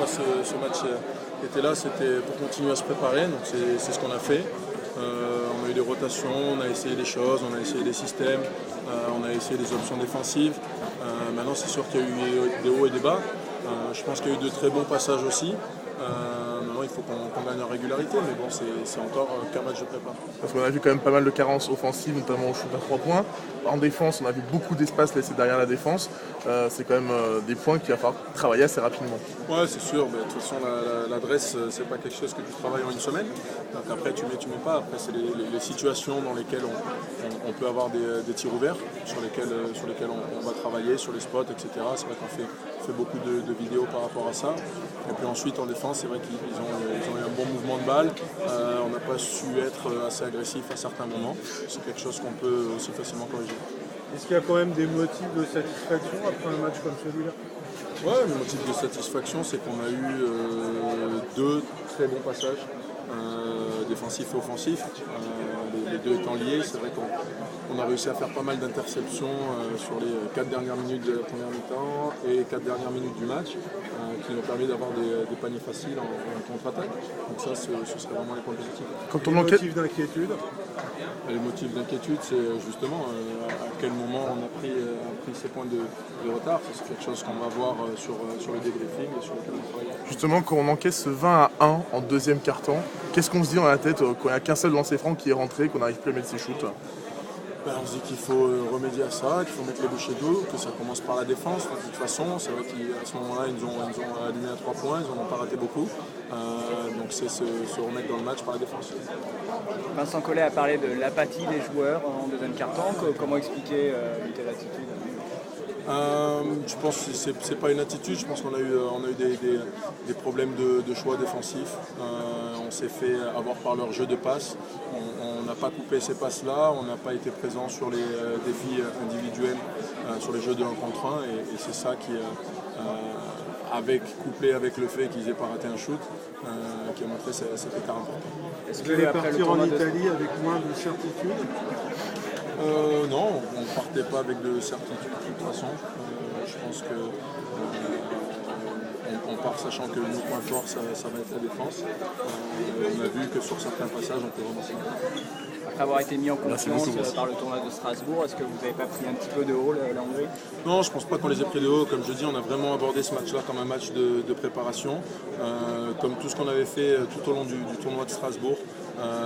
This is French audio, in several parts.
pourquoi ce match était là, c'était pour continuer à se préparer, donc c'est ce qu'on a fait. On a eu des rotations, on a essayé des choses, on a essayé des systèmes, on a essayé des options défensives. Maintenant c'est sûr qu'il y a eu des hauts et des bas. Je pense qu'il y a eu de très bons passages aussi. Maintenant il faut qu'on gagne en régularité, mais bon c'est encore qu'un match de prépa. Parce qu'on a vu quand même pas mal de carences offensives, notamment au shoot à 3 points. En défense, on a vu beaucoup d'espace laissé derrière la défense. C'est quand même des points qu'il va falloir travailler assez rapidement. Ouais, c'est sûr. De toute façon, l'adresse, c'est pas quelque chose que tu travailles en une semaine. Donc après, tu mets pas. Après, c'est les situations dans lesquelles on peut avoir des tirs ouverts, sur lesquels on va travailler, sur les spots, etc. C'est vrai qu'on fait beaucoup de vidéos par rapport à ça. Et puis ensuite, en défense, c'est vrai qu'ils ont eu un bon mouvement de balle. On n'a pas su être assez agressif à certains moments. C'est quelque chose qu'on peut aussi facilement corriger. Est-ce qu'il y a quand même des motifs de satisfaction après un match comme celui-là? Ouais, le motif de satisfaction, c'est qu'on a eu deux très bons passages, défensifs et offensifs, les deux étant liés. C'est vrai qu'on a réussi à faire pas mal d'interceptions sur les 4 dernières minutes de la première mi-temps et 4 dernières minutes du match, qui nous ont permis d'avoir des paniers faciles en contre-attaque. Donc ça, ce serait vraiment les points positifs. Quand on motifs d'inquiétude? Les motifs d'inquiétude, c'est justement à quel moment on a pris ces points de retard. C'est quelque chose qu'on va voir sur le débriefing et sur lequel on travaille. Justement, quand on encaisse 20-1 en deuxième quart-temps, qu'est-ce qu'on se dit dans la tête quand il n'y a qu'un seul lancer franc qui est rentré, qu'on n'arrive plus à mettre ses shoots? On se dit qu'il faut remédier à ça, qu'il faut mettre les bouchées doubles, que ça commence par la défense. De toute façon, c'est vrai qu'à ce moment-là, ils nous ont allumé à 3 points, ils n'en ont pas raté beaucoup. Donc c'est se remettre dans le match par la défense. Vincent Collet a parlé de l'apathie des joueurs en deuxième quart-temps. Comment expliquer une telle attitude? Je pense que c'est pas une attitude, je pense qu'on a eu des problèmes de choix défensifs. On s'est fait avoir par leur jeu de passe. On n'a pas coupé ces passes-là, on n'a pas été présent sur les défis individuels, sur les jeux de 1 contre 1, et c'est ça qui, couplé avec le fait qu'ils n'aient pas raté un shoot, qui a montré cet écart important. Est-ce que vous allez partir en Italie avec moins de certitude? Non, on ne partait pas avec de certitude de toute façon. Je pense que on part sachant que nos points forts, ça va être la défense. On a vu que sur certains passages, on peut vraiment s'y mettre. Après avoir été mis en confiance par le tournoi de Strasbourg, est-ce que vous n'avez pas pris un petit peu de haut la Hongrie? Non, je ne pense pas qu'on les ait pris de haut. Comme je dis, on a vraiment abordé ce match-là comme un match de préparation. Comme tout ce qu'on avait fait tout au long du tournoi de Strasbourg.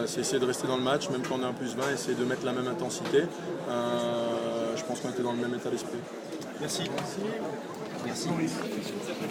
C'est essayer de rester dans le match, même quand on est en +20, essayer de mettre la même intensité. Je pense qu'on était dans le même état d'esprit. Merci. Merci.